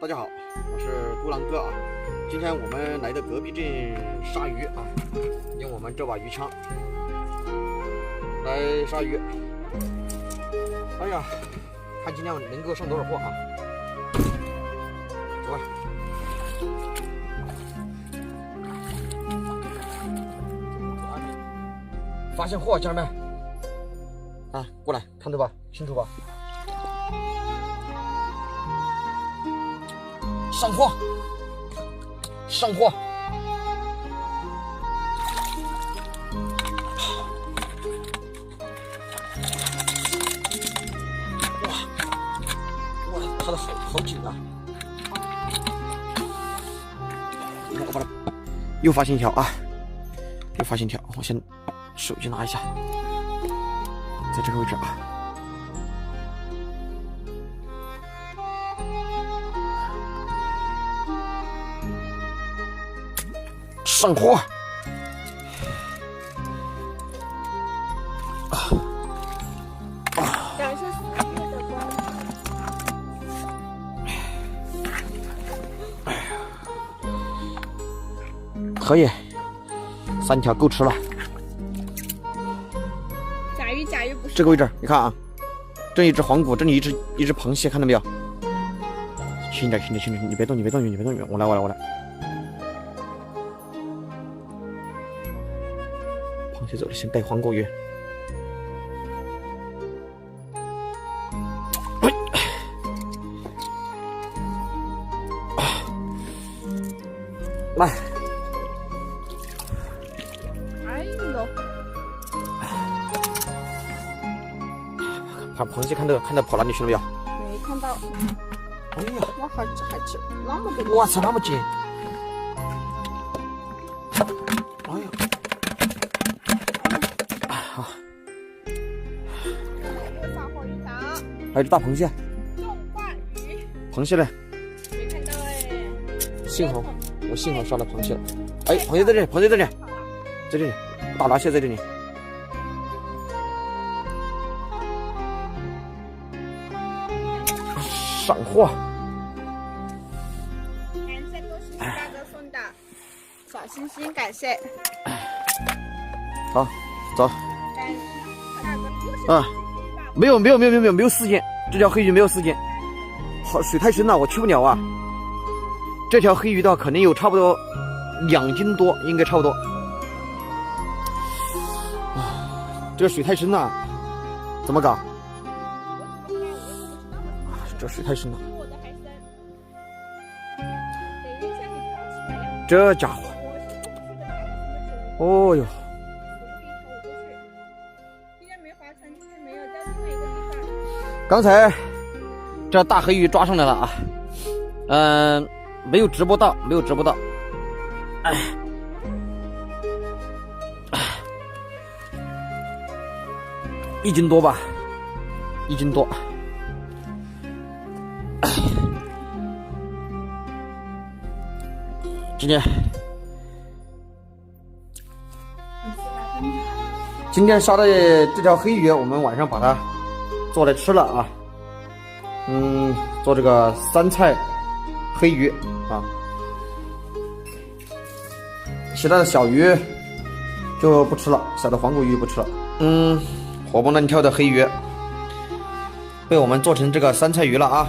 大家好，我是孤狼哥啊。今天我们来的隔壁镇杀鱼啊，用我们这把鱼枪来杀鱼。哎呀，看今天能够上多少货啊！走吧。发现货，家人们啊，过来看到吧，清楚吧？上货，上货！哇，它的好紧啊！我把它又发现一条啊，又发现一条，我先手机拿一下，在这个位置啊。上货！感谢4月的光。可以，3条够吃了。甲鱼不是这个位置，你看啊，这一只黄骨，这里一只螃蟹，看到没有？轻点，你别动，我来。螃蟹走了，先带黄骨鱼。来，哎呦，螃蟹看到跑哪里去了没有？没看到。哎呀，哇，还吃那么多！我操，那么紧！哎呀，好，上货一条，还有只大螃蟹，重化鱼，螃蟹呢？没看到哎。幸好杀了螃蟹了。哎，螃蟹在这里，在这里，大闸蟹在这里。上货！感谢多是大哥送的小心心，感谢。好，走。感谢大哥。啊，没有4斤，这条黑鱼没有4斤，好，水太深了，我去不了啊。这条黑鱼的话可能有差不多2斤多，应该差不多。这水太深了，怎么搞？这水太深了，这家伙，哦哟！刚才这大黑鱼抓上来了啊，没有直播到，哎，1斤多吧，1斤多。今天杀的这条黑鱼，我们晚上把它做来吃了啊。做这个3菜黑鱼啊，其他的小鱼就不吃了，小的黄骨鱼不吃了。活蹦乱跳的黑鱼被我们做成这个3菜鱼了啊。